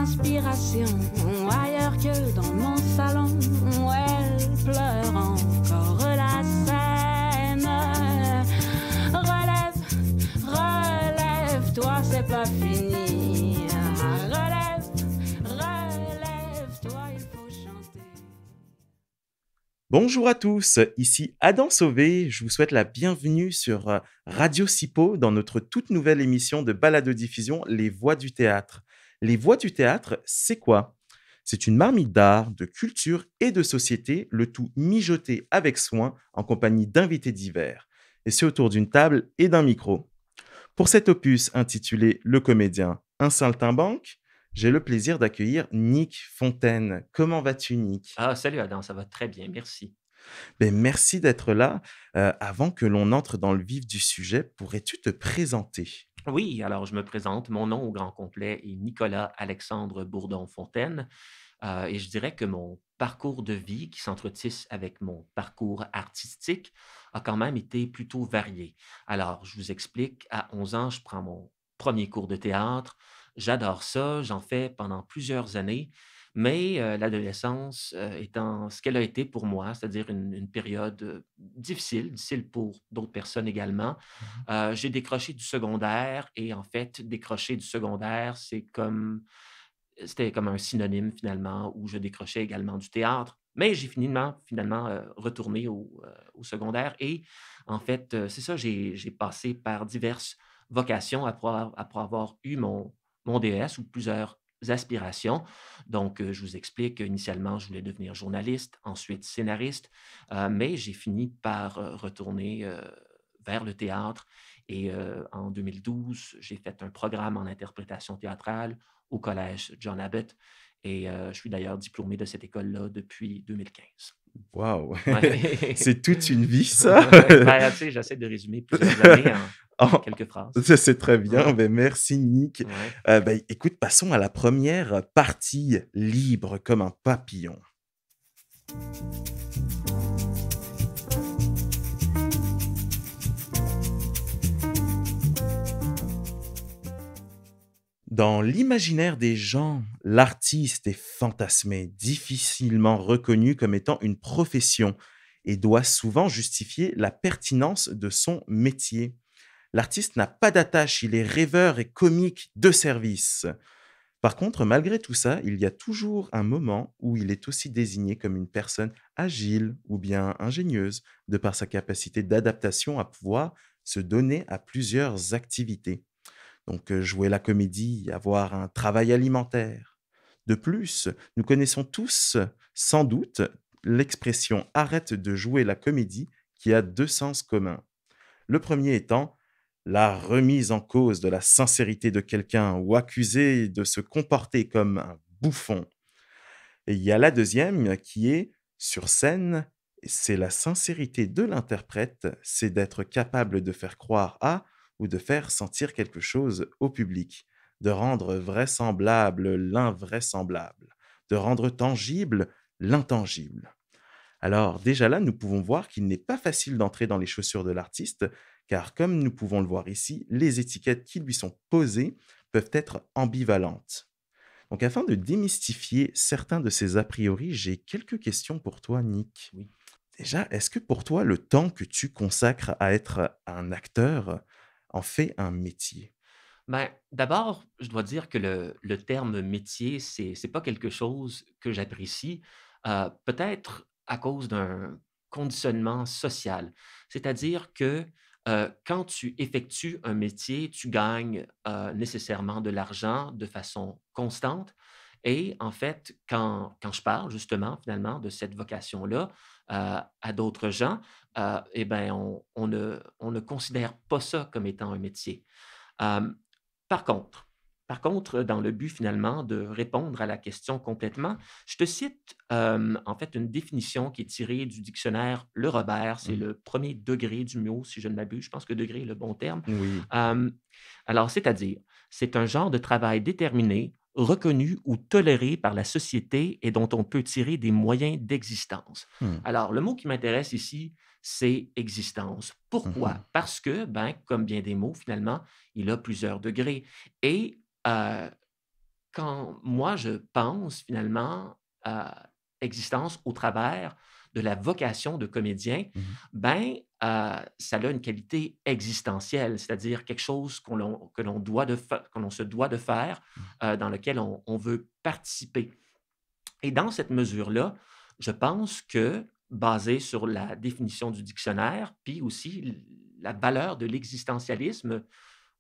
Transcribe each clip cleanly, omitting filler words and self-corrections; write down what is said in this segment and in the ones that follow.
inspiration ailleurs que dans mon salon où elle pleure encore la scène. Relève, relève-toi, c'est pas fini. Relève, relève-toi, il faut chanter. Bonjour à tous, ici Adam Sauvé, je vous souhaite la bienvenue sur Radio Sipo dans notre toute nouvelle émission de balado-diffusion Les Voix du théâtre. Les Voix du théâtre, c'est quoi? C'est une marmite d'art, de culture et de société, le tout mijoté avec soin en compagnie d'invités divers. Et c'est autour d'une table et d'un micro. Pour cet opus intitulé Le comédien, un saltimbanque, j'ai le plaisir d'accueillir Nick Fontaine. Comment vas-tu, Nick? Ah, salut Adam, ça va très bien, merci. Ben, merci d'être là. Avant que l'on entre dans le vif du sujet, pourrais-tu te présenter? Oui, alors je me présente. Mon nom au grand complet est Nicolas Alexandre Bourdon-Fontaine. Et je dirais que mon parcours de vie qui s'entretisse avec mon parcours artistique a quand même été plutôt varié. Alors, je vous explique, à 11 ans, je prends mon premier cours de théâtre. J'adore ça, j'en fais pendant plusieurs années, mais l'adolescence étant ce qu'elle a été pour moi, c'est-à-dire une période difficile, difficile pour d'autres personnes également, Mmh. j'ai décroché du secondaire et en fait, décrocher du secondaire, c'était comme un synonyme finalement où je décrochais également du théâtre. Mais j'ai finalement retourné au secondaire et en fait, c'est ça, j'ai passé par diverses vocations après avoir eu mon DES ou plusieurs aspirations. Donc, je vous explique, initialement, je voulais devenir journaliste, ensuite scénariste, mais j'ai fini par retourner vers le théâtre et en 2012, j'ai fait un programme en interprétation théâtrale au collège John Abbott et je suis d'ailleurs diplômé de cette école-là depuis 2015. Waouh! Ouais. C'est toute une vie, ça! Ben, tu sais, j'essaie de résumer plusieurs années en Oh, quelques phrases. ça, c'est très Ouais, bien. Ben, merci, Nick. ouais. Ben, écoute, passons à la première partie, libre comme un papillon. Dans l'imaginaire des gens, l'artiste est fantasmé, difficilement reconnu comme étant une profession et doit souvent justifier la pertinence de son métier. L'artiste n'a pas d'attache, il est rêveur et comique de service. Par contre, malgré tout ça, il y a toujours un moment où il est aussi désigné comme une personne agile ou bien ingénieuse, de par sa capacité d'adaptation à pouvoir se donner à plusieurs activités. Donc, jouer la comédie, avoir un travail alimentaire. De plus, nous connaissons tous, sans doute, l'expression arrête de jouer la comédie qui a deux sens communs. Le premier étant la remise en cause de la sincérité de quelqu'un ou accusé de se comporter comme un bouffon. Et il y a la deuxième qui est sur scène, c'est la sincérité de l'interprète, c'est d'être capable de faire croire à ou de faire sentir quelque chose au public, de rendre vraisemblable l'invraisemblable, de rendre tangible l'intangible. Alors déjà là, nous pouvons voir qu'il n'est pas facile d'entrer dans les chaussures de l'artiste, car comme nous pouvons le voir ici, les étiquettes qui lui sont posées peuvent être ambivalentes. Donc afin de démystifier certains de ces a priori, j'ai quelques questions pour toi, Nick. Oui. Déjà, est-ce que pour toi, le temps que tu consacres à être un acteur en fait un métier? Ben, d'abord, je dois dire que le terme métier, c'est pas quelque chose que j'apprécie, peut-être à cause d'un conditionnement social. C'est-à-dire que, quand tu effectues un métier, tu gagnes, nécessairement de l'argent de façon constante et en fait, quand je parle justement, finalement, de cette vocation-là, à d'autres gens, et ben, on ne considère pas ça comme étant un métier. Hem, par contre dans le but finalement de répondre à la question complètement, je te cite, en fait une définition qui est tirée du dictionnaire Le Robert, c'est Mmh. le premier degré du mot si je ne m'abuse, je pense que degré est le bon terme. Oui. Hem, alors c'est-à-dire, c'est un genre de travail déterminé, reconnu ou toléré par la société et dont on peut tirer des moyens d'existence. Mmh. Alors le mot qui m'intéresse ici, c'est existence. Mmh. Pourquoi? Parce que, ben, comme bien des mots finalement, il a plusieurs degrés et heu, quand moi je pense finalement à existence au travers de la vocation de comédien, Mmh. ben, ça a une qualité existentielle, c'est-à-dire quelque chose que l'on doit que l'on se doit de faire, Mmh. dans lequel on veut participer. Et dans cette mesure-là, je pense que, basé sur la définition du dictionnaire, puis aussi la valeur de l'existentialisme,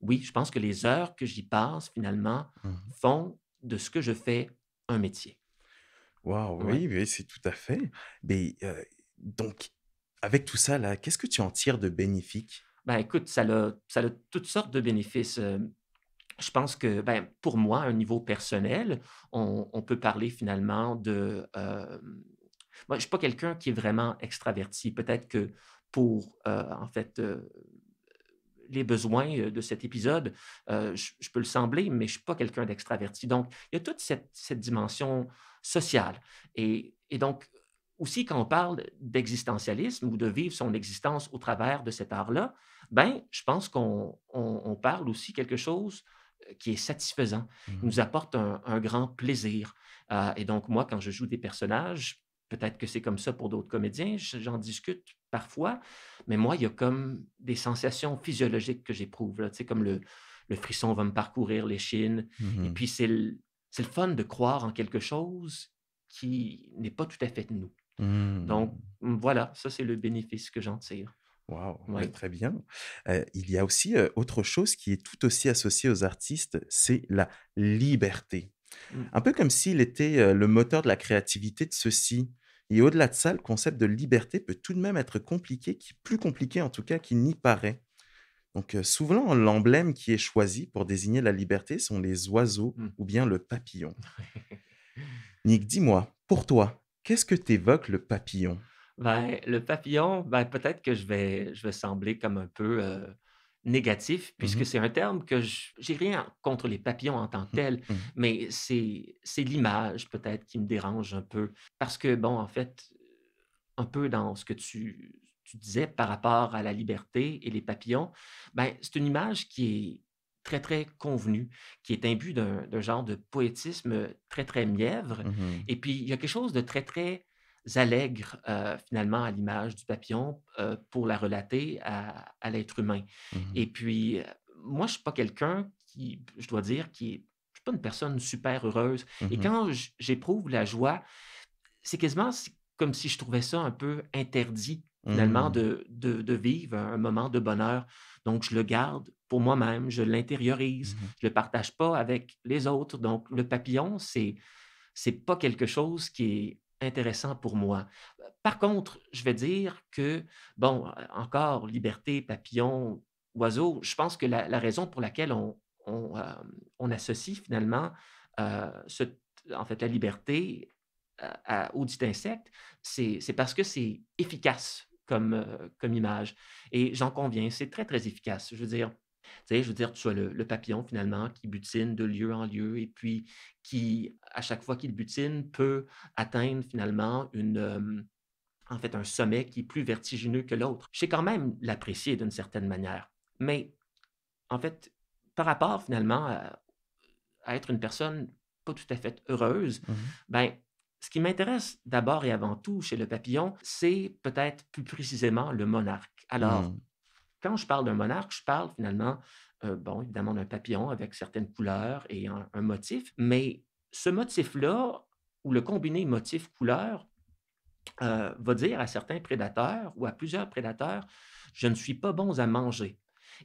oui, je pense que les heures que j'y passe, finalement, Mmh. font de ce que je fais un métier. Waouh, Ouais. oui, oui, c'est tout à fait. Mais, donc avec tout ça là, qu'est-ce que tu en tires de bénéfique? Ben, écoute, ça a toutes sortes de bénéfices. Je pense que, ben, pour moi, à un niveau personnel, on peut parler finalement de, moi, je suis pas quelqu'un qui est vraiment extraverti. Peut-être que pour, en fait, les besoins, de cet épisode, je peux le sembler, mais je suis pas quelqu'un d'extraverti. Donc, il y a toute cette dimension sociale et donc aussi quand on parle d'existentialisme ou de vivre son existence au travers de cet art-là, ben, je pense qu'on parle aussi quelque chose, qui est satisfaisant. Il Mmh. nous apporte un grand plaisir, et donc moi, quand je joue des personnages, peut-être que c'est comme ça pour d'autres comédiens, j'en discute parfois, mais moi, il y a comme des sensations physiologiques que j'éprouve, là, tu sais, comme le frisson va me parcourir l'échine et Mmh. puis c'est le fun de croire en quelque chose qui n'est pas tout à fait nous. Donc, Mmh. voilà, ça, c'est le bénéfice que j'en tire. Waouh, ouais, Oui. très bien. Il y a aussi, autre chose qui est tout aussi associée aux artistes, c'est la liberté. Mmh. Un peu comme s'il était, le moteur de la créativité de ceux-ci et au-delà de ça, le concept de liberté peut tout de même être compliqué, qui plus compliqué en tout cas qu'il n'y paraît. Donc, souvent l'emblème qui est choisi pour désigner la liberté sont les oiseaux Mmh. ou bien le papillon. Nick, dis-moi, pour toi, qu'est-ce que t'évoque le papillon? Ben, le papillon, ben, peut-être que je vais sembler comme un peu, négatif puisque Mmh. c'est un terme que j'ai rien contre les papillons en tant que Mmh. tels, Mmh. mais c'est l'image peut-être qui me dérange un peu. Parce que bon, en fait, un peu dans ce que tu disais par rapport à la liberté et les papillons, ben, c'est une image qui est très, très convenue, qui est imbue d'un genre de poétisme très, très mièvre Mmh. et puis il y a quelque chose de très, très allègre, finalement à l'image du papillon, pour la relater à l'être humain Mmh. et puis, moi je suis pas quelqu'un qui, je dois dire, je suis pas une personne super heureuse et Mmh. quand j'éprouve la joie, c'est comme si je trouvais ça un peu interdit finalement Mmh. de vivre un moment de bonheur. Donc je le garde pour moi-même, je l'intériorise, Mmh. je le partage pas avec les autres. Donc le papillon, c'est pas quelque chose qui est intéressant pour moi. Par contre, je vais dire que, bon, encore liberté, papillon, oiseau, je pense que la raison pour laquelle on associe finalement, ce en fait, la liberté au dit insecte, c'est parce que c'est efficace comme image et j'en conviens, c'est très, très efficace. Je veux dire, tu sais, je veux dire, tu as le papillon finalement qui butine de lieu en lieu et puis qui, à chaque fois qu'il butine, peut atteindre finalement en fait, un sommet qui est plus vertigineux que l'autre. Je sais quand même l'apprécier d'une certaine manière, mais en fait, par rapport finalement à être une personne pas tout à fait heureuse, Mmh. ben, ce qui m'intéresse d'abord et avant tout chez le papillon, c'est peut-être plus précisément le monarque. Alors, Mmh. quand je parle d'un monarque, je parle finalement, bon, évidemment d'un papillon avec certaines couleurs et un motif, mais ce motif-là, ou le combiné motif-couleur, va dire à certains prédateurs ou à plusieurs prédateurs: «Je ne suis pas bon à manger»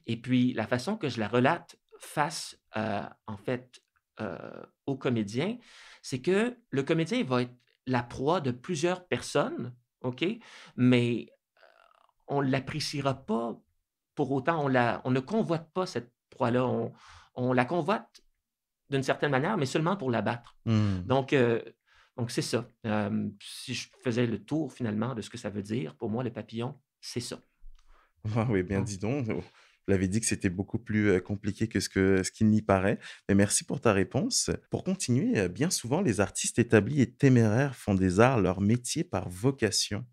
et puis la façon que je la relate face, en fait, heu, au comédien, c'est que le comédien va être la proie de plusieurs personnes, OK? Mais on ne l'appréciera pas pour autant, on ne convoite pas cette proie-là, on la convoite d'une certaine manière, mais seulement pour l'abattre. Mmh. Donc c'est ça. Si je faisais le tour finalement de ce que ça veut dire, pour moi, le papillon, c'est ça. Ah oui, bien Mmh. dis donc, oh, je l'avais dit que c'était beaucoup plus, compliqué que ce qu'il n'y paraît. Mais merci pour ta réponse. Pour continuer, bien souvent les artistes établis et téméraires font des arts leur métier par vocation.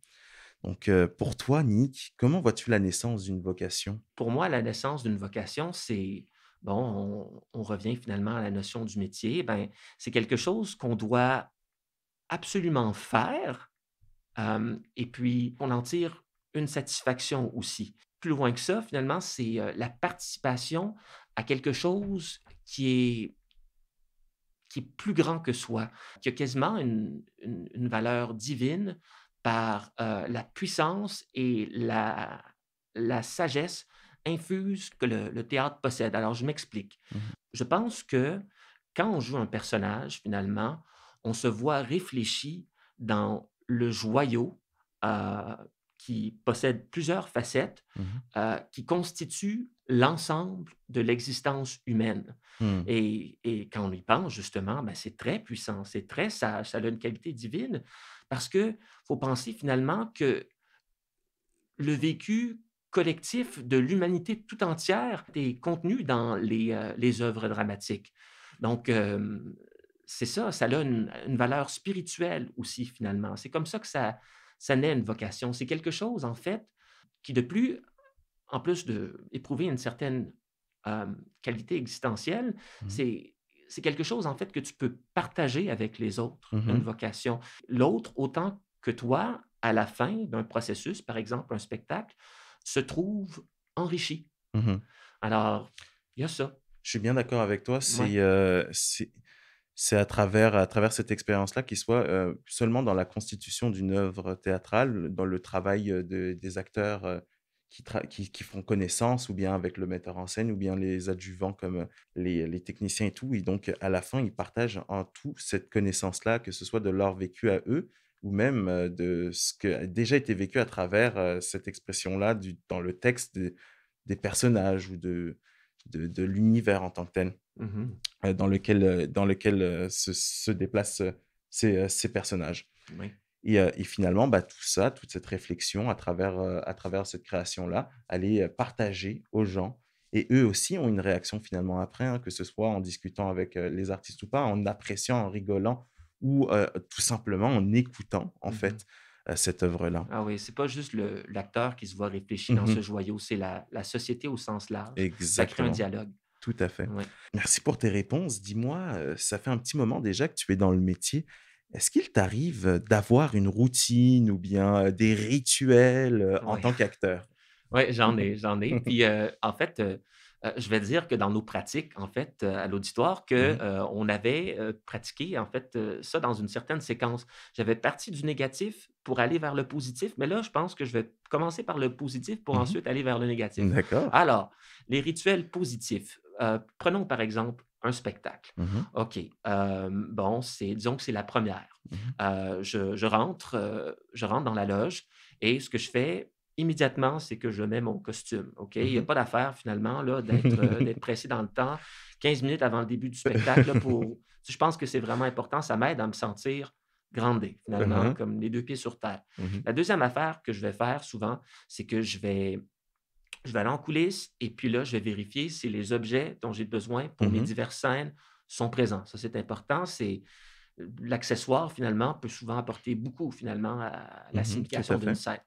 Donc, pour toi, Nick, comment vois-tu la naissance d'une vocation? Pour moi, la naissance d'une vocation, c'est on revient finalement à la notion du métier. Ben, c'est quelque chose qu'on doit absolument faire, et puis on en tire une satisfaction aussi. Plus loin que ça, finalement, c'est, la participation à quelque chose qui est plus grand que soi, qui a quasiment une valeur divine par, la puissance et la sagesse infuse que le théâtre possède. Alors je m'explique. Mmh. Je pense que quand on joue un personnage, finalement, on se voit réfléchi dans le joyau, heu, qui possède plusieurs facettes, Mmh. qui constituent l'ensemble de l'existence humaine. Mmh. Et quand on y pense, justement, ben, c'est très puissant, c'est très sage, ça a une qualité divine parce que faut penser finalement que le vécu collectif de l'humanité tout entière est contenu dans les œuvres dramatiques. Donc, c'est ça, ça a une valeur spirituelle aussi finalement. C'est comme ça que ça naît une vocation. C'est quelque chose, en fait, qui de plus en plus d'éprouver une certaine, qualité existentielle, Mmh. c'est c'est quelque chose, en fait, que tu peux partager avec les autres, une Mmh. vocation. L'autre, autant que toi, à la fin d'un processus, par exemple un spectacle, se trouve enrichi. Mmh. Alors, il y a ça. Je suis bien d'accord avec toi. Ouais. C'est à travers cette expérience-là qui soit, seulement dans la constitution d'une œuvre théâtrale, dans le travail, des acteurs, qui font connaissance ou bien avec le metteur en scène ou bien les adjuvants comme, les techniciens et tout et donc à la fin, ils partagent en tout cette connaissance-là, que ce soit de leur vécu à eux ou même, de ce qui a déjà été vécu à travers, cette expression-là dans le texte des personnages ou de l'univers en tant que tel. Mmh. Dans lequel, se déplacent, ces personnages Oui. et finalement, bah, tout ça, toute cette réflexion à travers cette création-là, elle est, partagée aux gens et eux aussi ont une réaction finalement après, hein, que ce soit en discutant avec, les artistes ou pas, en appréciant, en rigolant ou, tout simplement en écoutant en Mmh. fait, cette œuvre-là. Ah oui, c'est pas juste l'acteur qui se voit réfléchi dans ce Mmh. joyau, c'est la société au sens large. Ça crée un Exactement, dialogue. tout à fait. Oui. Merci pour tes réponses. Dis-moi, ça fait un petit moment déjà que tu es dans le métier. Est-ce qu'il t'arrive, d'avoir une routine ou bien, des rituels, en Oui. tant qu'acteur? Ouais, j'en ai. Puis, en fait, je vais dire que dans nos pratiques, en fait, à l'auditoire que, Mmh. on avait, pratiqué, en fait, ça dans une certaine séquence. J'avais parti du négatif pour aller vers le positif, mais là, je pense que je vais commencer par le positif pour Mmh. ensuite aller vers le négatif. D'accord. Alors, les rituels positifs, prenons par exemple un spectacle. Mmh. OK, bon, disons que c'est la première. Mmh. Je rentre dans la loge et ce que je fais immédiatement, c'est que je mets mon costume, OK? Il y a Mmh. pas d'affaire finalement là d'être pressé dans le temps. 15 minutes avant le début du spectacle là pour je pense que c'est vraiment important, ça m'aide à me sentir groundé finalement, Mmh. comme les 2 pieds sur terre. Mmh. La deuxième affaire que je vais faire souvent, c'est que je vais aller en coulisses et puis là, je vais vérifier si les objets dont j'ai besoin pour mes Mmh. diverses scènes sont présents. Ça, c'est important. L'accessoire, finalement, peut souvent apporter beaucoup, finalement, à la Mmh. Tout à signification d'une fait. scène.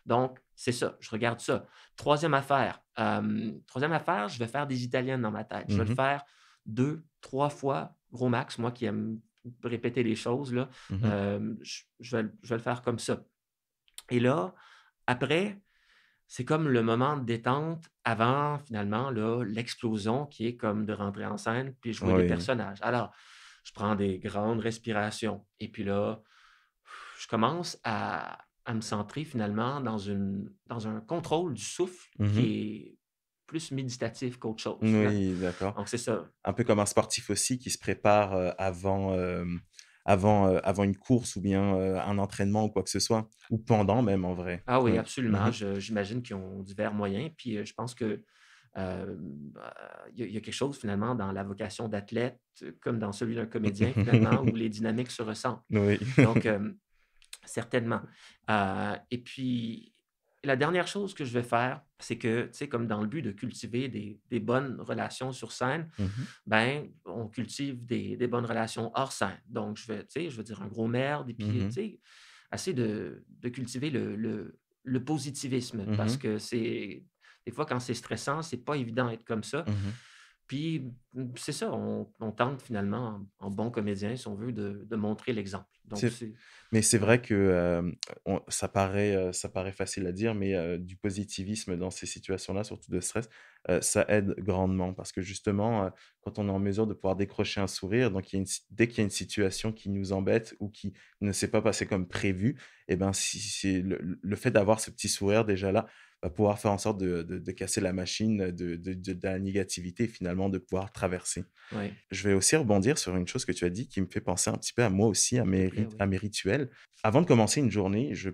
Donc, c'est ça, je regarde ça. Troisième affaire, je vais faire des italiennes dans ma tête. Je vais le Mmh. faire 2, 3 fois, gros max, moi qui aime répéter les choses, là, Mmh. je vais le faire comme ça. Et là, après, c'est comme le moment de détente avant, finalement, là, l'explosion qui est comme de rentrer en scène, puis jouer les Oui. personnages. Alors, je prends des grandes respirations et puis là, je commence à me centrer finalement dans un contrôle du souffle qui Mmh. est plus méditatif qu'autre chose, Oui, d'accord. donc c'est ça. Un peu comme un sportif aussi qui se prépare, avant une course ou bien, un entraînement ou quoi que ce soit, ou pendant même en vrai. Ah oui, Oui. absolument. Mmh. J'imagine qu'ils ont divers moyens. Puis, je pense que, il y a quelque chose finalement dans la vocation d'athlète, comme dans celui d'un comédien finalement, où les dynamiques se ressemblent. Oui. Donc, certainement. Et puis, la dernière chose que je vais faire, c'est que, tu sais, comme dans le but de cultiver des bonnes relations sur scène, Mmh. ben, on cultive des bonnes relations hors scène. Donc, je veux dire un gros merde et puis, tu Mmh. sais, essayer de cultiver le positivisme parce Mmh. que des fois, quand c'est stressant, c'est pas évident d'être comme ça. Mmh. Puis, c'est ça, on tente finalement, en bon comédien, si on veut, de montrer l'exemple. Donc C'est c'est mais c'est ouais, vrai que, ça paraît facile à dire, mais du positivisme dans ces situations-là, surtout de stress, ça aide grandement parce que justement, quand on est en mesure de pouvoir décrocher un sourire, donc il y a une si dès qu'il y a une situation qui nous embête ou qui ne s'est pas passée comme prévu et ben, si c'est le fait d'avoir ce petit sourire déjà là, va pouvoir faire en sorte de casser la machine de la négativité et finalement de pouvoir traverser. ouais, Je vais aussi rebondir sur une chose que tu as dit qui me fait penser un petit peu à moi aussi, s'il te plaît, à oui. mes rituels. Avant de commencer une journée, je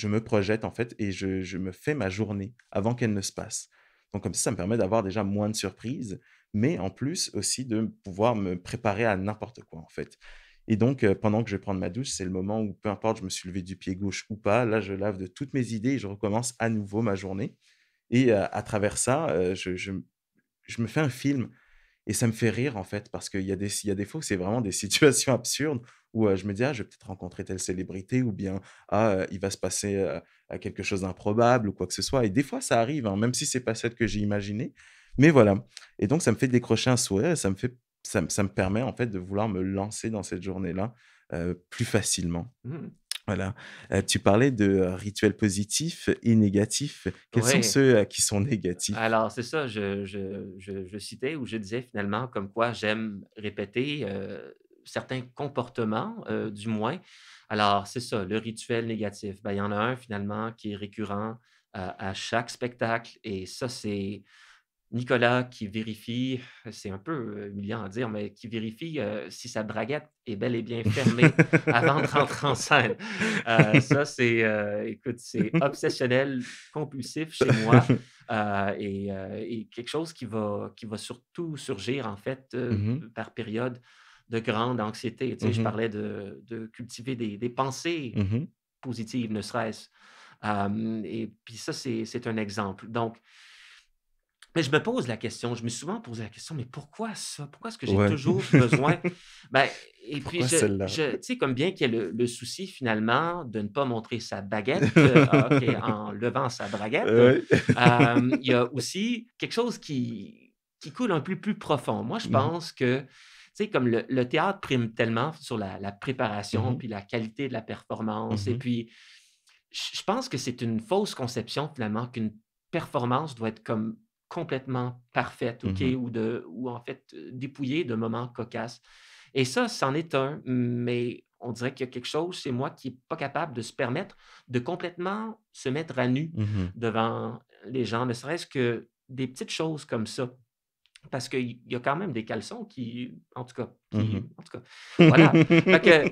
me projette en fait et je me fais ma journée avant qu'elle ne se passe. Donc comme ça me permet d'avoir déjà moins de surprises, mais en plus aussi de pouvoir me préparer à n'importe quoi en fait. Et donc pendant que je vais prendre ma douche, c'est le moment où peu importe je me suis levé du pied gauche ou pas, là je lave de toutes mes idées et je recommence à nouveau ma journée. Et à travers ça, je me fais un film et ça me fait rire, en fait, parce qu'il y a des fois où c'est vraiment des situations absurdes où, je me dis: «Ah, je vais peut-être rencontrer telle célébrité» ou bien: «Ah, il va se passer, quelque chose d'improbable» ou quoi que ce soit et des fois ça arrive, hein, même si c'est pas celle que j'ai imaginée, mais voilà et donc ça me fait décrocher un sourire et ça me permet, en fait, de vouloir me lancer dans cette journée-là, plus facilement. Mmh. Voilà. Tu parlais de, rituels positifs et négatifs. Quels sont Ouais. ceux, qui sont négatifs? Alors, c'est ça, je citais ou je disais finalement comme quoi j'aime répéter, certains comportements, du moins. Alors, c'est ça, le rituel négatif, ben, il y en a un finalement qui est récurrent, à chaque spectacle et ça, c'est Nicolas qui vérifie, c'est un peu, humiliant à dire, mais qui vérifie, si sa braguette est bel et bien fermée avant de rentrer en scène. Ça, c'est, écoute, c'est obsessionnel, compulsif chez moi, et quelque chose qui va surtout surgir, en fait, Mmh mh. par période de grande anxiété. Tu sais, Mmh je mh. parlais de cultiver des pensées Mmh mh. positives, ne serait-ce. Et puis ça, c'est un exemple. Donc mais je me pose la question, je me suis souvent posé la question: «Mais pourquoi ça? Pourquoi est-ce que j'ai Ouais. toujours besoin?» Ben et puis Pourquoi celle-là? tu sais, comme bien qu'il y ait le souci finalement de ne pas montrer sa baguette, OK, en levant sa braguette, Ouais. il y a aussi quelque chose qui coule un peu plus profond. Moi, je Mmh mh. pense que, tu sais, comme le théâtre prime tellement sur la Mmh préparation, mh. puis la qualité de la performance Mmh et mh. puis je pense que c'est une fausse conception finalement qu'une performance doit être comme complètement parfaite, OK? Mmh mh. Ou en fait, dépouillée de moments cocasses et ça, c'en est un, mais on dirait qu'il y a quelque chose chez moi qui est pas capable de se permettre de complètement se mettre à nu Mmh mh. devant les gens, ne serait-ce que des petites choses comme ça. Parce qu'il y a quand même des caleçons qui en tout cas Mmh qui en tout cas, voilà. Fait que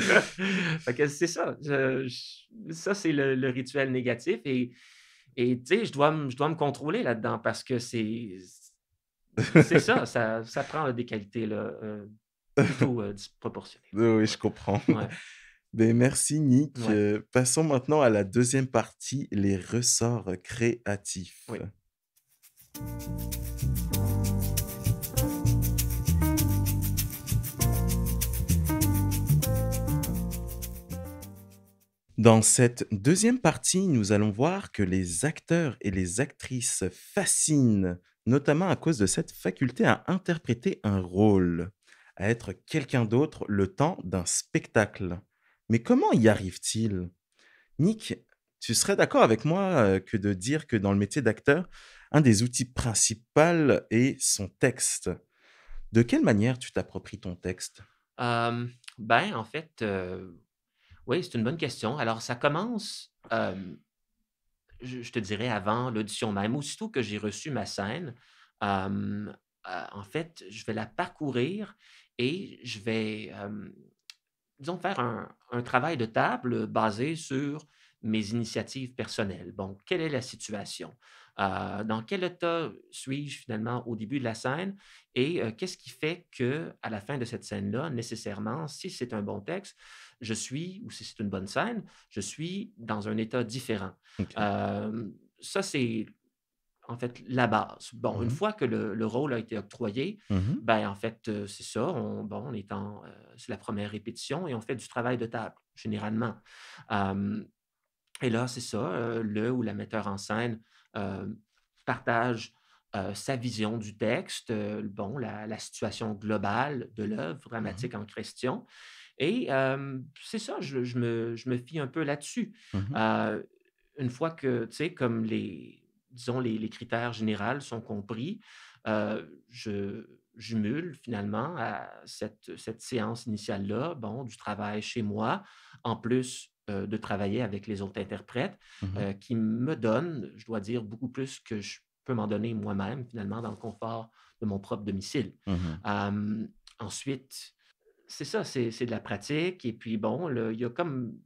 mh. fait que c'est ça, ça c'est le rituel négatif et tu sais, je dois me contrôler là-dedans parce que c'est ça, ça prend des qualités là, plutôt, disproportionnées. Oui, oui, je Ouais. comprends. Ouais, Beh, merci Nick. ouais, Passons maintenant à la deuxième partie, les ressorts créatifs. oui. Dans cette deuxième partie, nous allons voir que les acteurs et les actrices fascinent, notamment à cause de cette faculté à interpréter un rôle, à être quelqu'un d'autre le temps d'un spectacle. Mais comment y arrivent-ils? Nick, tu serais d'accord avec moi que de dire que dans le métier d'acteur, un des outils principaux est son texte. De quelle manière tu t'appropries ton texte? Ben, en fait, oui, c'est une bonne question. Alors ça commence, je te dirais avant l'audition même. Aussitôt que j'ai reçu ma scène, en fait, je vais la parcourir et je vais, disons faire un travail de table basé sur mes initiatives personnelles. Bon, quelle est la situation? Dans quel état suis-je finalement au début de la scène? Et qu'est-ce qui fait que à la fin de cette scène-là, nécessairement, si c'est un bon texte, je suis ou si c'est une bonne scène, je suis dans un état différent. OK. Ça, c'est en fait la base. Bon, une Mmh. fois que le rôle a été octroyé, Mmh. ben, en fait, c'est ça, on est c'est la première répétition et on fait du travail de table, généralement. Hem Et là, c'est ça, le ou la metteur en scène, heu, partage, sa vision du texte, bon, la situation globale de l'œuvre Mmh. dramatique en question et c'est ça, je me fie un peu là-dessus. Mmh. Heu, une fois que, tu sais, comme disons les critères généraux sont compris, je jumule finalement à cette séance initiale-là, bon, du travail chez moi, en plus, de travailler avec les autres interprètes, Mmh. qui me donnent, je dois dire, beaucoup plus que je peux m'en donner moi-même finalement dans le confort de mon propre domicile. Mmh. Ensuite, c'est ça, c'est de la pratique et puis bon, il y a comme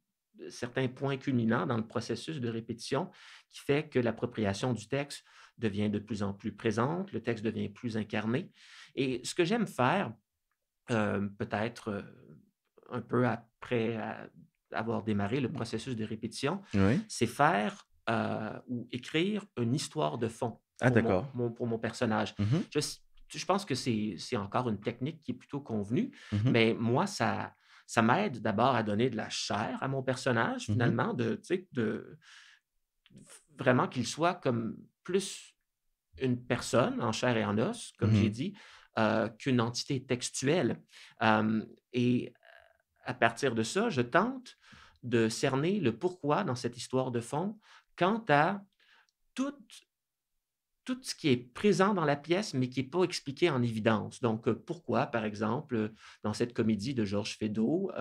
certains points culminants dans le processus de répétition qui fait que l'appropriation du texte devient de plus en plus présente, le texte devient plus incarné et ce que j'aime faire, peut-être, un peu après avoir démarré le processus de répétition, Oui. c'est faire, ou écrire une histoire de fond Ah d'accord. pour mon personnage. Mmh. Je s je pense que c'est encore une technique qui est plutôt convenue, Mmh. mais moi, ça m'aide d'abord à donner de la chair à mon personnage Mmh. finalement, tu sais, de vraiment qu'il soit comme plus une personne en chair et en os, comme j'ai Mmh. dit, qu'une entité textuelle. Et à partir de ça, je tente de cerner le pourquoi dans cette histoire de fond quant à toute tout ce qui est présent dans la pièce, mais qui est pas expliqué en évidence. Donc, pourquoi, par exemple, dans cette comédie de Georges Feydeau,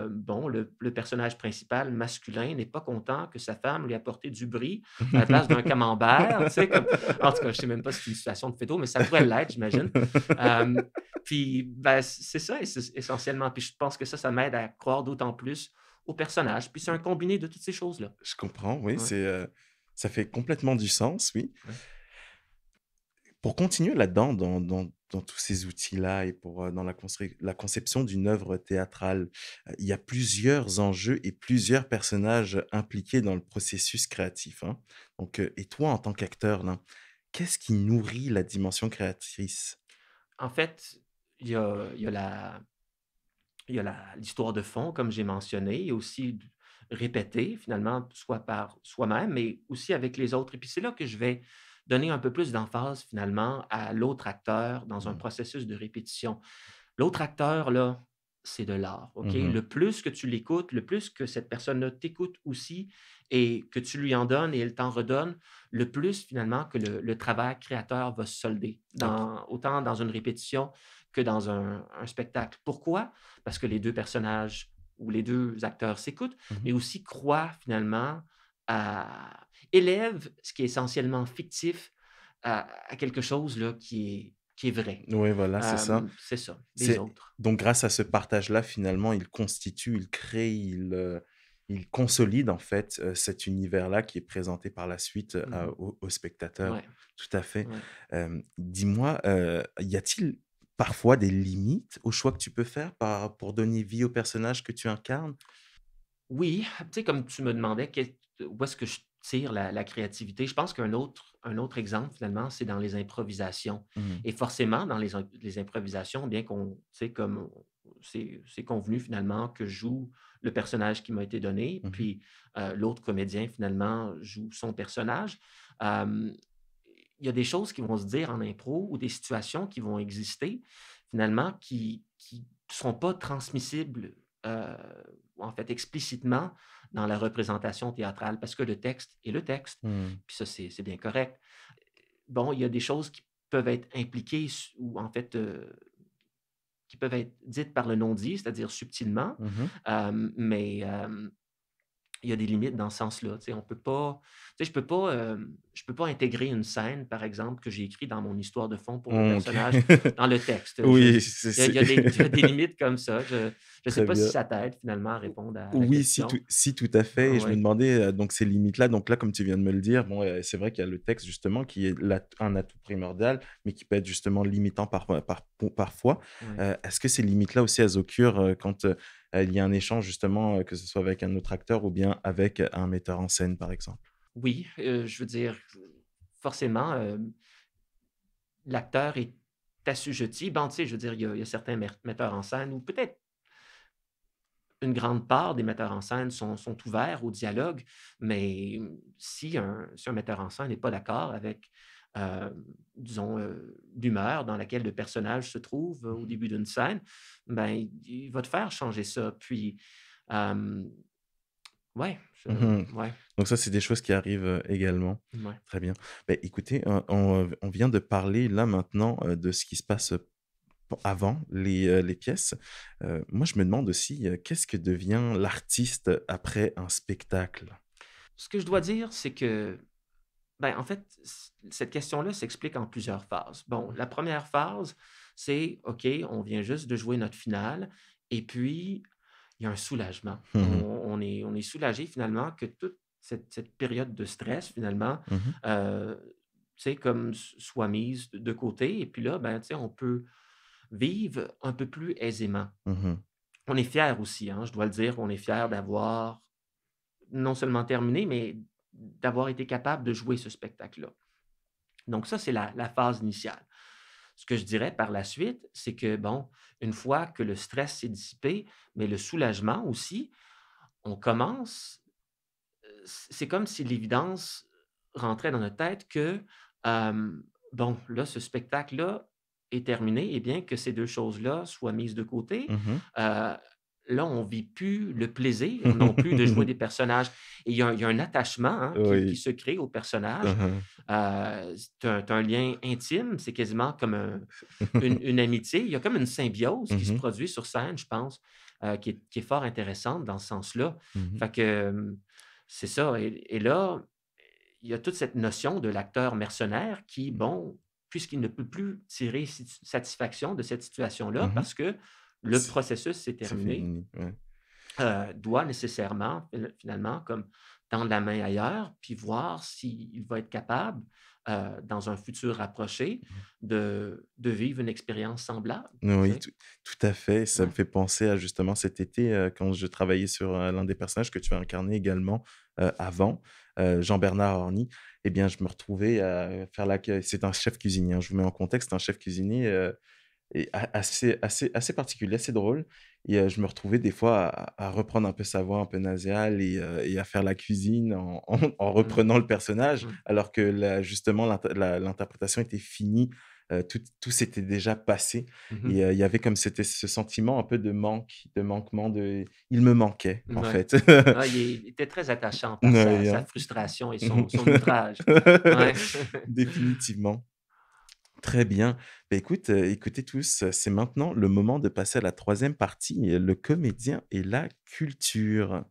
bon, le personnage principal masculin n'est pas content que sa femme lui apporte du brie à la place d'un camembert, tu sais, comme en tout cas, je sais même pas si c'est une situation de Feydeau, mais ça pourrait l'être, j'imagine. Hem, puis, ben, c'est ça essentiellement. Puis je pense que ça m'aide à croire d'autant plus au personnage. Puis c'est un combiné de toutes ces choses-là. Je comprends, oui, Ouais, ça fait complètement du sens, oui. ouais. Pour continuer là-dedans, dans tous ces outils-là et pour, dans la conception d'une œuvre théâtrale, il y a plusieurs enjeux et plusieurs personnages impliqués dans le processus créatif, hein. Donc, et toi, en tant qu'acteur, là, qu'est-ce qui nourrit la dimension créatrice? En fait, il y a l'histoire de fond, comme j'ai mentionné, et aussi répéter finalement, soit par soi-même, mais aussi avec les autres. Et puis c'est là que je vais donner un peu plus d'emphase finalement à l'autre acteur dans un Mmh. processus de répétition. L'autre acteur, là, c'est de l'art, OK? Mmh. Le plus que tu l'écoutes, le plus que cette personne-là t'écoute aussi et que tu lui en donnes et elle t'en redonne, le plus finalement que le travail créateur va se solder, OK. autant dans une répétition que dans un spectacle. Pourquoi? Parce que les 2 personnages ou les 2 acteurs s'écoutent, Mmh. mais aussi croient finalement à élèvent ce qui est essentiellement fictif à quelque chose là qui est vrai. Ouais, voilà, c'est ça. C'est ça, les C'est autres. donc grâce à ce partage-là, finalement, il constitue, il crée, il consolide, en fait, cet univers-là qui est présenté par la suite, Mmh. aux spectateurs. Ouais, Tout à fait. ouais. Dis-moi, y a-t-il parfois des limites au choix que tu peux faire pour donner vie au personnage que tu incarnes? Oui, tu sais, comme tu me demandais où est-ce que je tire la créativité, je pense qu'un autre exemple finalement, c'est dans les improvisations Mmh. et forcément dans les improvisations, bien qu'on tu sais, comme c'est convenu finalement que je joue le personnage qui m'a été donné, Mmh. puis, l'autre comédien finalement joue son personnage. Hem, il y a des choses qui vont se dire en impro ou des situations qui vont exister finalement qui seront pas transmissibles, heu, ou en fait explicitement dans la représentation théâtrale parce que le texte est le texte, Mmh. puis ça c'est bien correct. Bon, il y a des choses qui peuvent être impliquées ou en fait, qui peuvent être dites par le non-dit, c'est-à-dire subtilement, Mmh. mais il y a des limites dans ce sens-là, tu sais, on peut pas tu sais, je peux pas intégrer une scène, par exemple, que j'ai écrit dans mon histoire de fond pour le OK. personnage dans le texte. Oui, Il y a des limites comme ça. Je sais très pas si bien. ça t'aide finalement à répondre à la Oui, question. si tout à fait et je me Ouais. demandais, donc ces limites-là, donc là, comme tu viens de me le dire, bon, c'est vrai qu'il y a le texte justement qui est un atout primordial, mais qui peut être justement limitant parfois. Ouais. Est-ce que ces limites-là aussi, elles occurrent, quand, il y a un échange justement, que ce soit avec un autre acteur ou bien avec un metteur en scène, par exemple? Oui, je veux dire, forcément, l'acteur est assujetti. Bon, tu sais, je veux dire, il y a certains metteurs en scène ou peut-être une grande part des metteurs en scène sont ouverts au dialogue, mais si un metteur en scène n'est pas d'accord avec, disons, l'humeur dans laquelle le personnage se trouve au début d'une scène, ben, il va te faire changer ça. Puis, hem, ouais, Mmh. ouais, Donc ça, c'est des choses qui arrivent, également. ouais. Très bien. Beh, écoutez, on vient de parler là maintenant, de ce qui se passe, avant les pièces. Moi, je me demande aussi, qu'est-ce que devient l'artiste après un spectacle? Ce que je dois dire, c'est que, ben, en fait, cette question-là s'explique en plusieurs phases. Bon, la première phase, c'est, OK, on vient juste de jouer notre finale et puis il y a un soulagement. Mmh mh. On est soulagé finalement que toute cette période de stress finalement, Mmh. tu sais, comme soit mise de côté et puis là, ben, tu sais, on peut vivre un peu plus aisément. Mmh. On est fiers aussi, hein, je dois le dire, on est fiers d'avoir non seulement terminé, mais d'avoir été capable de jouer ce spectacle-là. Donc ça, c'est la phase initiale. Ce que je dirais par la suite, c'est que, bon, une fois que le stress s'est dissipé, mais le soulagement aussi, on commence, c'est comme si l'évidence rentrait dans notre tête que, bon, là, ce spectacle-là est terminé et bien que ces 2 choses-là soient mises de côté, Mmh. là, on vit plus le plaisir non plus de jouer des personnages et il y a un attachement, hein, qui Oui. se crée au personnage. Mmh. Tu as un lien intime, c'est quasiment comme une amitié. Il y a comme une symbiose qui se Mmh. produit sur scène, je pense, qui est fort intéressante dans ce sens-là. Mmh. Fait que, c'est ça et là, il y a toute cette notion de l'acteur mercenaire qui, bon, puisqu'il ne peut plus tirer satisfaction de cette situation-là Mmh. parce que le C'est processus s'est c'est terminé, fini, ouais. doit nécessairement, finalement, comme tendre la main ailleurs, puis voir s'il va être capable, dans un futur rapproché, de vivre une expérience semblable, tu Oui, sais? tout à fait. Ça me Ouais. fait penser à justement cet été, quand je travaillais sur, l'un des personnages que tu as incarné également, avant, Jean-Bernard Horny. Eh bien, je me retrouvais à faire l'accueil. C'est un chef cuisinier, hein, je vous mets en contexte, un chef cuisinier, et assez particulier, assez drôle et je me retrouvais des fois à reprendre un peu sa voix un peu nasale et à faire la cuisine en Mmh. reprenant le personnage, Mmh. alors que la justement l'interprétation était finie, tout s'était déjà passé Mmh. et il y avait comme ce sentiment un peu de manquement, il me manquait, en Mouais. fait. Ah, il était très attachant par sa Ouais, sa hein. frustration et son outrage. Ouais. Définitivement. Très bien. Bah, écoute, écoutez tous, c'est maintenant le moment de passer à la troisième partie, le comédien et la culture.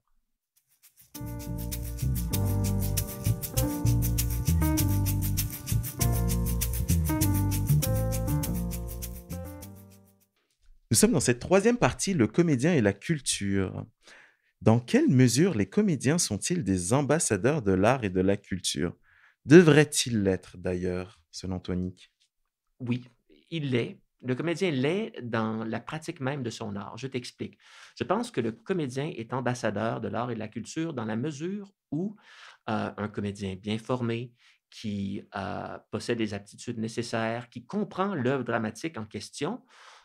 Nous sommes dans cette troisième partie, le comédien et la culture. Dans quelle mesure les comédiens sont-ils des ambassadeurs de l'art et de la culture? Devraient-ils l'être d'ailleurs, selon toi, Nick? Oui, il l'est. Le comédien l'est dans la pratique même de son art. Je t'explique. Je pense que le comédien est ambassadeur de l'art et de la culture dans la mesure où un comédien bien formé, qui possède les aptitudes nécessaires, qui comprend l'œuvre dramatique en question,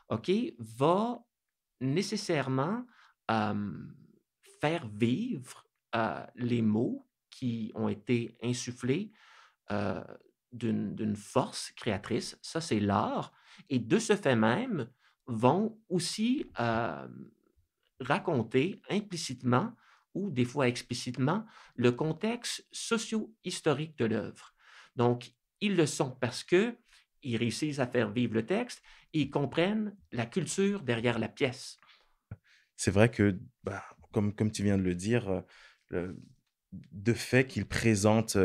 OK, va nécessairement hem, faire vivre les mots qui ont été insufflés heu, d'une force créatrice, ça c'est l'art et de ce fait même, vont aussi, raconter implicitement ou des fois explicitement le contexte socio-historique de l'œuvre. Donc, ils le sont parce que ils réussissent à faire vivre le texte et ils comprennent la culture derrière la pièce. C'est vrai que, bah, comme tu viens de le dire, le de fait qu'il présente,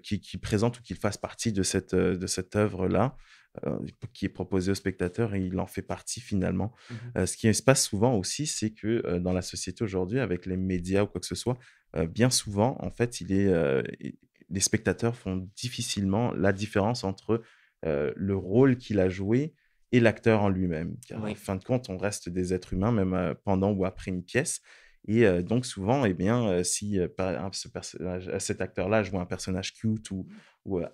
qu'il présente ou qu'il fasse partie de cette œuvre-là, qui est proposée au spectateur et il en fait partie finalement. Mmh. Ce qui se passe souvent aussi, c'est que, dans la société aujourd'hui avec les médias ou quoi que ce soit, bien souvent, en fait, les spectateurs font difficilement la différence entre, le rôle qu'il a joué et l'acteur en lui-même. Car en Oui. fin de compte, on reste des êtres humains même, pendant ou après une pièce et donc souvent, eh bien, si, par exemple, cet acteur-là joue un personnage cute ou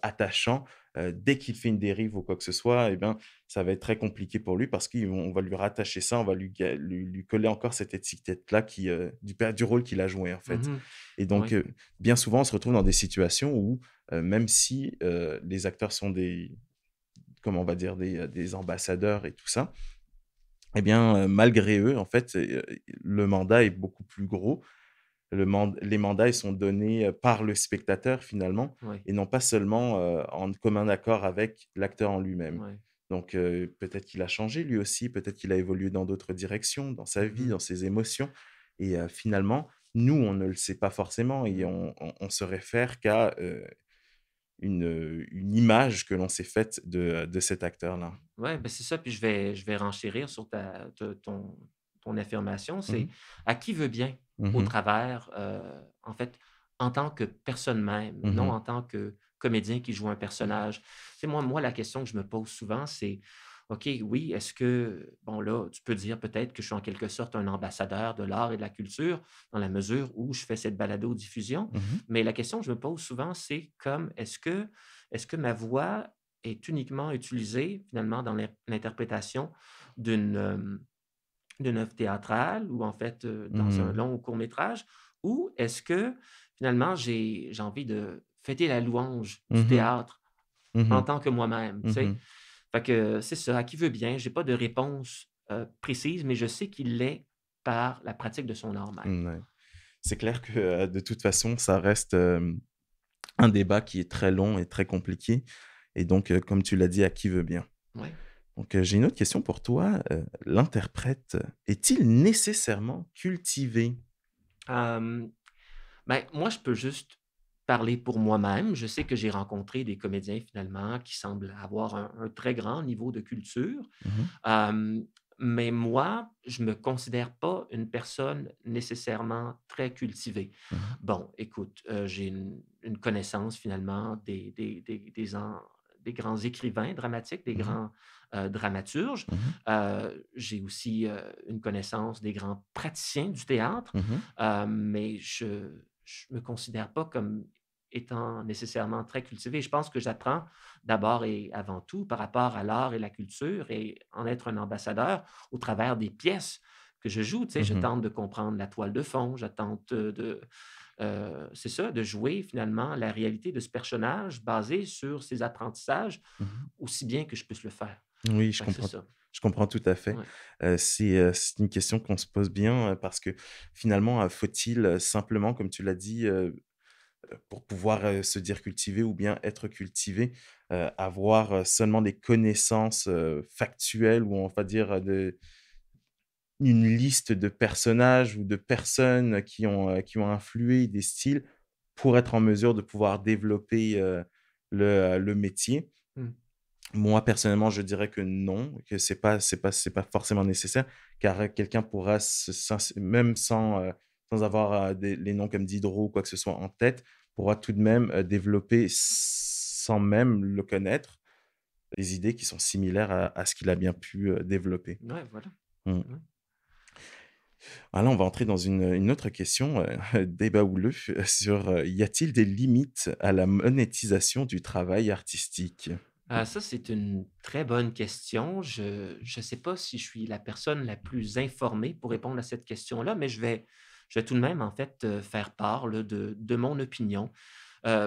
attachant, dès qu'il fait une dérive ou quoi que ce soit, eh bien, ça va être très compliqué pour lui parce qu'on va lui rattacher ça, on va lui coller encore cette étiquette-là du rôle qu'il a joué, en fait. Mmh. Et donc, Oui, bien souvent, on se retrouve dans des situations où, même si, les acteurs sont comment on va dire? Des ambassadeurs et tout ça, eh bien, malgré eux, en fait, le mandat est beaucoup plus gros. Les mandats, ils sont donnés, par le spectateur finalement oui, et non pas seulement, en commun accord avec l'acteur en lui-même. oui. Donc, peut-être qu'il a changé lui aussi, peut-être qu'il a évolué dans d'autres directions, dans sa vie, Mmh. dans ses émotions et finalement, nous, on ne le sait pas forcément et Mmh. on se réfère qu'à, une image que l'on s'est faite de cet acteur-là. Ouais, ben, c'est ça, puis je vais renchérir sur ton affirmation, Mmh c'est mh. à qui veut bien au Mmh. travers, en fait, en tant que personne même, non Mmh. en tant que comédien qui joue un personnage. C'est moi la question que je me pose souvent, c'est: «OK, oui, est-ce que» bon là, tu peux dire peut-être que je suis en quelque sorte un ambassadeur de l'art et de la culture, dans la mesure où je fais cette balado-diffusion, Mmh. mais la question que je me pose souvent, c'est comme: est-ce que ma voix est uniquement utilisé finalement dans l'interprétation d'une, d'une œuvre théâtrale ou en fait, dans un Mmh. long ou court métrage? Ou est-ce que finalement j'ai envie de fêter la louange du Mmh. théâtre en Mmh. tant que moi-même, tu sais? Mmh. Fait que c'est ça, à qui veut bien. J'ai pas de réponse, précise, mais je sais qu'il l'est par la pratique de son art même. Ouais. C'est clair que, de toute façon, ça reste, un débat qui est très long et très compliqué et donc, comme tu l'as dit, à qui veut bien. Oui. Donc, j'ai une autre question pour toi, l'interprète, est-il nécessairement cultivé? Ben, moi, je peux juste parler pour moi-même. Je sais que j'ai rencontré des comédiens finalement qui semblent avoir un très grand niveau de culture. Mmh mh. Hem, mais moi, je me considère pas une personne nécessairement très cultivée. Mmh. Bon, écoute, j'ai une connaissance finalement des grands écrivains dramatiques, des Mmh. grands, dramaturges. Mmh. J'ai aussi, une connaissance des grands praticiens du théâtre, Mmh. mais je me considère pas comme étant nécessairement très cultivé. Je pense que j'apprends d'abord et avant tout par rapport à l'art et la culture et en être un ambassadeur au travers des pièces que je joue. Tu sais, je Mmh. tente de comprendre la toile de fond, je tente c'est ça, de jouer finalement la réalité de ce personnage basé sur ses apprentissages Mmh. aussi bien que je puisse le faire. Oui, Fait que c'est ça. je comprends tout à fait. Ouais. C'est une question qu'on se pose bien, parce que finalement, faut-il, simplement, comme tu l'as dit, pour pouvoir, se dire cultivé ou bien être cultivé, avoir, seulement des connaissances, factuelles ou on va dire, une liste de personnages ou de personnes qui ont influé des styles pour être en mesure de pouvoir développer, le métier. Mmh. Moi, personnellement, je dirais que non, que c'est pas forcément nécessaire, car, quelqu'un pourra même sans avoir, les noms comme Diderot ou quoi que ce soit en tête, pourra tout de même, développer sans même le connaître, des idées qui sont similaires à ce qu'il a bien pu, développer. Ouais, voilà. Mmh. Ouais. Ah là, on va entrer dans une autre question, débat houleux, sur, y a-t-il des limites à la monétisation du travail artistique? Ça, c'est une très bonne question. Je sais pas si je suis la personne la plus informée pour répondre à cette question-là, mais je vais tout de même, en fait, faire part, là, de mon opinion.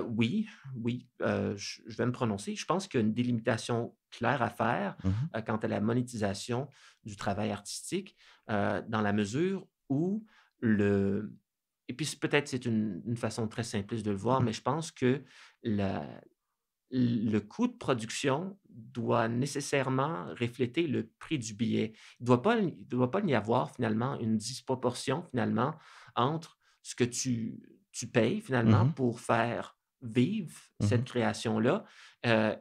Oui, oui, je vais me prononcer. Je pense qu'il y a une délimitation claire à faire, Mmh mh. quant à la monétisation du travail artistique, dans la mesure où le et puis peut-être c'est une façon très simpliste de le voir, mais je pense que la le coût de production doit nécessairement refléter le prix du billet. Il doit pas y avoir finalement une disproportion finalement entre ce que tu payes finalement Mmh. pour faire vivre cette Mmh. création-là,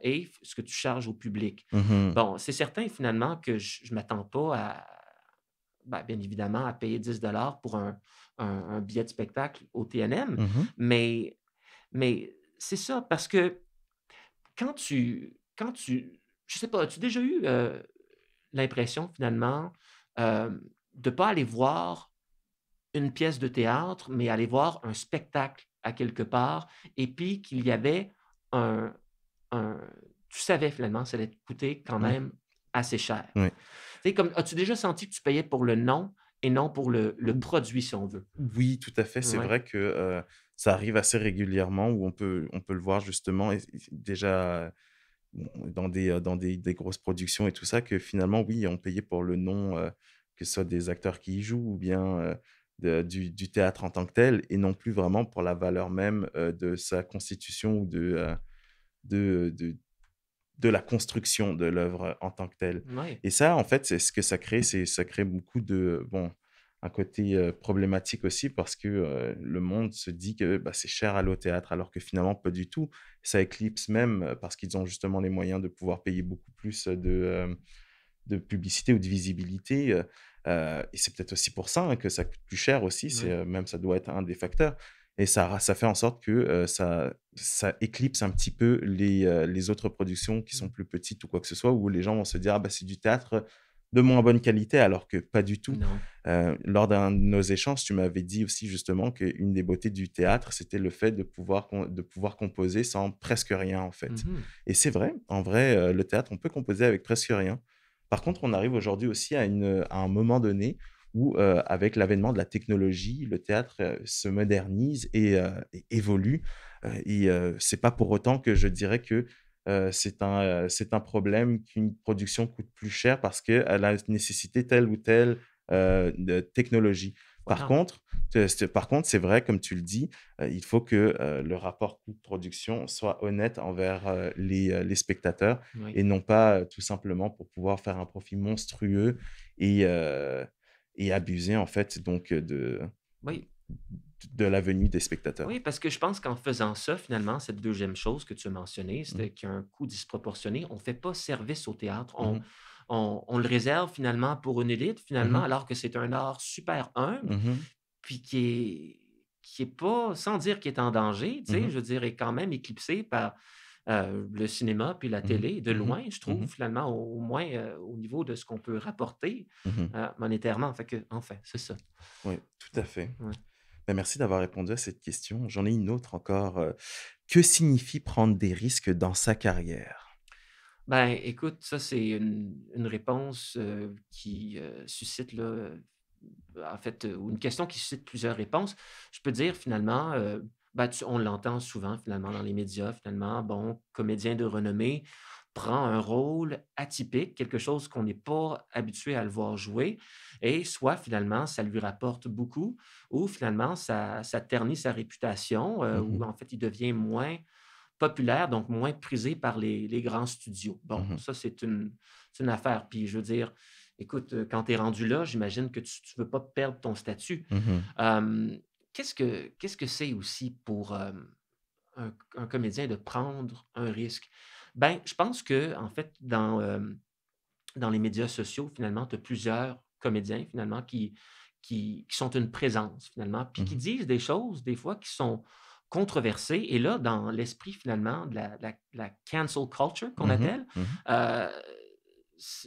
et ce que tu charges au public. Mmh. Bon, c'est certain finalement que je m'attends pas à bien évidemment à payer 10 $ pour un billet de spectacle au TNM, Mmh. mais c'est ça parce que quand tu je sais pas, as-tu déjà eu, l'impression finalement, de pas aller voir une pièce de théâtre, mais aller voir un spectacle à quelque part et puis qu'il y avait un un tu savais finalement que ça allait te coûter quand Oui, même assez cher. oui. Tu sais, comme, as-tu déjà senti que tu payais pour le nom et non pour le produit, si on veut? Oui, tout à fait. C'est Ouais. vrai que, ça arrive assez régulièrement où on peut le voir justement et déjà, dans des grosses productions et tout ça que finalement, oui, on payait pour le nom, que ce soit des acteurs qui y jouent ou bien, du théâtre en tant que tel et non plus vraiment pour la valeur même, de sa constitution ou de la construction de l'œuvre en tant que telle. Ouais. Et ça, en fait, c'est ce que ça crée, c'est ça crée beaucoup de bon, un côté, problématique aussi parce que, le monde se dit que, bah, c'est cher aller au théâtre alors que finalement pas du tout. Ça éclipse même, parce qu'ils ont justement les moyens de pouvoir payer beaucoup plus, de publicité ou de visibilité, et c'est peut-être aussi pour ça, hein, que ça coûte plus cher aussi. C'est, Ouais. même ça doit être un des facteurs et ça fait en sorte que, ça éclipse un petit peu les autres productions qui sont Mmh. plus petites ou quoi que ce soit, où les gens vont se dire: «Ah bah, c'est du théâtre de moins bonne qualité», alors que pas du tout. Non. Lors d'un de nos échanges, tu m'avais dit aussi justement qu'une des beautés du théâtre, c'était le fait de pouvoir composer sans presque rien, en fait. Mmh. Et c'est vrai, en vrai, le théâtre, on peut composer avec presque rien. Par contre, on arrive aujourd'hui aussi à un moment donné où, avec l'avènement de la technologie, le théâtre, se modernise et évolue, c'est pas pour autant que je dirais que, c'est un problème qu'une production coûte plus cher parce qu'elle a nécessité telle ou telle, de technologie. Par Voilà. contre, c'est vrai, comme tu le dis, il faut que, le rapport coût de production soit honnête envers, les spectateurs Oui. et non pas, tout simplement pour pouvoir faire un profit monstrueux et heu et abuser en fait donc, Oui. de la venue des spectateurs. Oui, parce que je pense qu'en faisant ça, finalement, cette deuxième chose que tu as mentionnée, Mmh. c'était qu'il y a un coût disproportionné. On ne fait pas service au théâtre. Mmh On, mh. on le réserve finalement pour une élite, finalement, Mmh. alors que c'est un art super humble, Mmh. puis qui est pas, sans dire qu'il est en danger, tu sais, Mmh. je veux dire, est quand même éclipsé par le cinéma puis la Mmh. télé, de Mmh. loin, je trouve, Mmh. finalement, au moins au niveau de ce qu'on peut rapporter Mmh. monétairement. Fait que, enfin, c'est ça. Oui, tout à fait. Ouais. Bah, merci d'avoir répondu à cette question. J'en ai une autre encore, que signifie prendre des risques dans sa carrière? Ben, écoute, ça, c'est une réponse, qui, suscite là, en fait, ou une question qui suscite plusieurs réponses. Je peux dire finalement, ben, on l'entend souvent finalement dans les médias, finalement, bon, comédien de renommée prend un rôle atypique, quelque chose qu'on n'est pas habitué à le voir jouer et soit finalement ça lui rapporte beaucoup ou finalement ça ternit sa réputation, ou Mmh. en fait il devient moins populaire, donc moins prisé par les grands studios. Bon, Mmh. ça, c'est une affaire. Puis, je veux dire, écoute, quand tu es rendu là, j'imagine que tu veux pas perdre ton statut. Mmh. Hem, qu'est-ce que c'est aussi pour, un comédien de prendre un risque? Ben, je pense que en fait, dans les médias sociaux, finalement, tu as plusieurs comédiens, finalement, qui sont une présence, finalement, puis qui Mmh. disent des choses, des fois, qui sont controversées. Et là, dans l'esprit, finalement, de la cancel culture qu'on Mmh. appelle, Mmh. euh,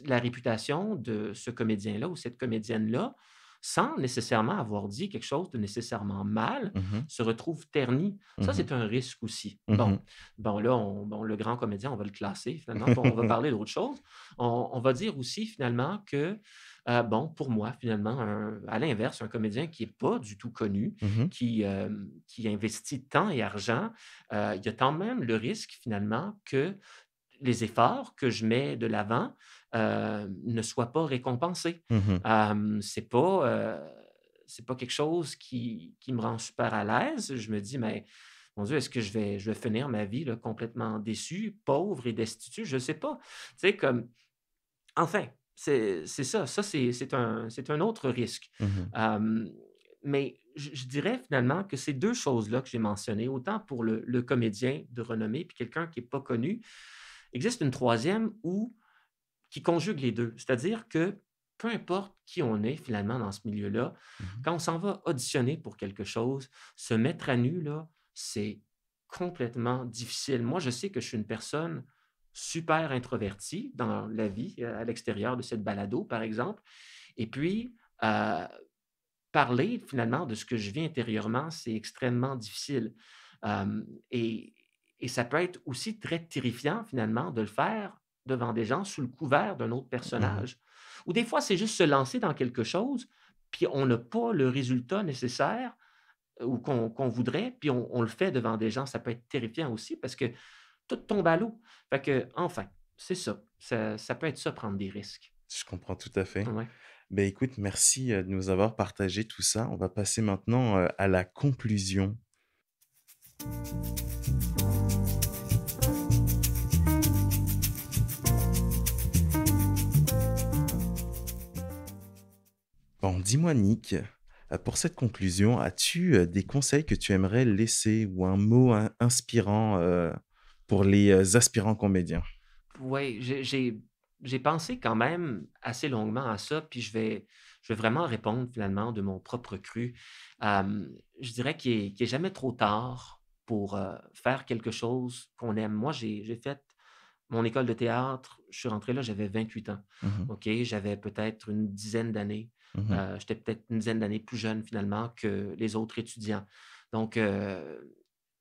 la réputation de ce comédien-là ou cette comédienne-là, sans nécessairement avoir dit quelque chose de nécessairement mal, Mmh. se retrouve terni. Ça, Mmh. c'est un risque aussi. Bon, Mmh. bon là, bon, le grand comédien, on va le classer finalement, puis on va parler d'autre chose. On va dire aussi finalement que, bon, pour moi, finalement, à l'inverse, un comédien qui n'est pas du tout connu, Mmh. qui investit temps et argent, il y a quand même le risque finalement que les efforts que je mets de l'avant, ne soient pas récompensés. Mmh. C'est pas quelque chose qui me rend super à l'aise. Je me dis: «Mais mon Dieu, est-ce que je vais finir ma vie là, complètement déçu, pauvre et destitut?» Je ne sais pas. Tu sais, comme enfin, c'est ça. Ça, c'est un autre risque. Mmh. Hem, mais je dirais finalement que ces 2 choses-là que j'ai mentionnées, autant pour le comédien de renommée puis quelqu'un qui est pas connu, existe une troisième où qui conjugue les 2. C'est-à-dire que peu importe qui on est finalement dans ce milieu-là, Mmh. quand on s'en va auditionner pour quelque chose, se mettre à nu là, c'est complètement difficile. Moi, je sais que je suis une personne super introvertie dans la vie, à l'extérieur de cette balado, par exemple. Et puis, parler finalement de ce que je vis intérieurement, c'est extrêmement difficile. Et Et ça peut être aussi très terrifiant, finalement, de le faire devant des gens sous le couvert d'un autre Mmh. personnage. Ou des fois, c'est juste se lancer dans quelque chose, puis on n'a pas le résultat nécessaire ou qu'on voudrait, puis on le fait devant des gens. Ça peut être terrifiant aussi parce que tout tombe à l'eau. Fait que, enfin, c'est ça. Ça peut être ça, prendre des risques. Je comprends tout à fait. Ouais. Ben écoute, merci, de nous avoir partagé tout ça. On va passer maintenant, à la conclusion. Bon, dis-moi Nick, pour cette conclusion, as-tu, des conseils que tu aimerais laisser ou un mot inspirant, pour les, aspirants comédiens? Oui, j'ai pensé quand même assez longuement à ça, puis je vais vraiment répondre finalement de mon propre cru. Je dirais qu'il est jamais trop tard pour, faire quelque chose qu'on aime. Moi, j'ai fait mon école de théâtre, je suis rentré là, j'avais 28 ans. Mmh. OK? J'avais peut-être une dizaine d'années. Mmh. J'étais peut-être une dizaine d'années plus jeune finalement que les autres étudiants. Donc,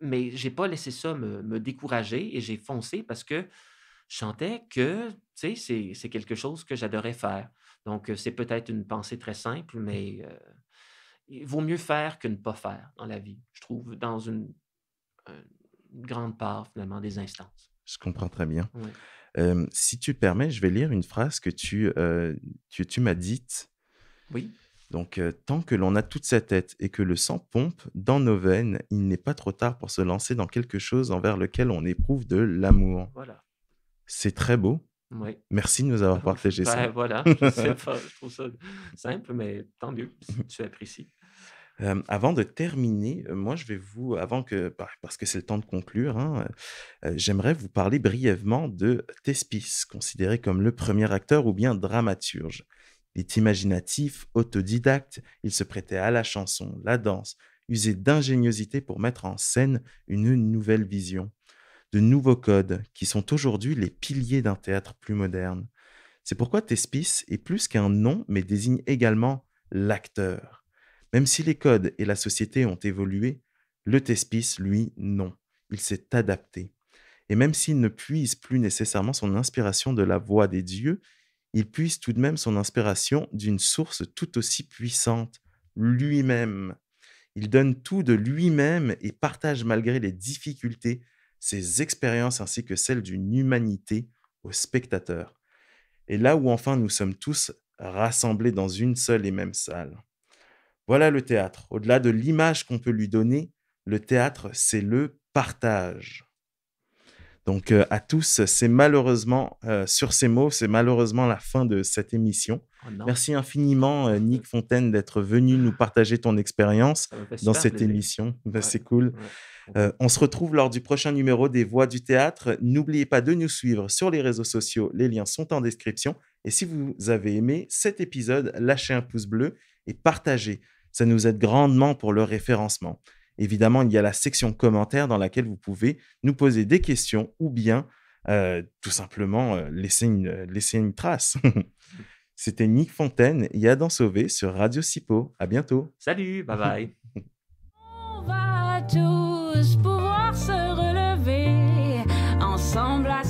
mais j'ai pas laissé ça me décourager et j'ai foncé parce que je sentais que, tu sais, c'est quelque chose que j'adorais faire. Donc, c'est peut-être une pensée très simple, mais, il vaut mieux faire que ne pas faire dans la vie, je trouve, dans une grande part finalement des instances. Je comprends très bien. Oui. Si tu le permets, je vais lire une phrase que tu m'as dite. Oui, Donc, tant que l'on a toute sa tête et que le sang pompe dans nos veines, il n'est pas trop tard pour se lancer dans quelque chose envers lequel on éprouve de l'amour. voilà. C'est très beau. Oui. Merci de nous avoir partagé ça. Ben, voilà, je sais pas, je trouve ça simple, mais tant mieux si tu apprécies. Avant de terminer, moi, je vais vous avant que parce que c'est le temps de conclure, hein, j'aimerais vous parler brièvement de Thespis, considéré comme le premier acteur ou bien dramaturge. Il est imaginatif, autodidacte, il se prêtait à la chanson, la danse, usait d'ingéniosité pour mettre en scène une nouvelle vision, de nouveaux codes qui sont aujourd'hui les piliers d'un théâtre plus moderne. C'est pourquoi Thespis est plus qu'un nom, mais désigne également l'acteur. Même si les codes et la société ont évolué, le Thespis, lui, non. Il s'est adapté. Et même s'il ne puise plus nécessairement son inspiration de la voix des dieux, il puise tout de même son inspiration d'une source tout aussi puissante, lui-même. Il donne tout de lui-même et partage malgré les difficultés ses expériences ainsi que celles d'une humanité aux spectateurs. Et là où enfin nous sommes tous rassemblés dans une seule et même salle. Voilà le théâtre. Au-delà de l'image qu'on peut lui donner, le théâtre, c'est le partage. Donc, à tous, c'est malheureusement, sur ces mots, c'est malheureusement la fin de cette émission. Oh non, Merci infiniment, Nick Fontaine, d'être venu nous partager ton expérience ça me fait dans super cette plaisir. émission. Bah, Ouais, c'est cool. ouais, content. On se retrouve lors du prochain numéro des Voix du théâtre. N'oubliez pas de nous suivre sur les réseaux sociaux, les liens sont en description. Et si vous avez aimé cet épisode, lâchez un pouce bleu et partagez. Ça nous aide grandement pour le référencement. Évidemment, il y a la section commentaires dans laquelle vous pouvez nous poser des questions ou bien tout simplement laisser une trace. C'était Nick Fontaine et Adam Sauvé sur Radio Sipo. À bientôt. Salut, bye bye. On va tous pouvoir se relever ensemble à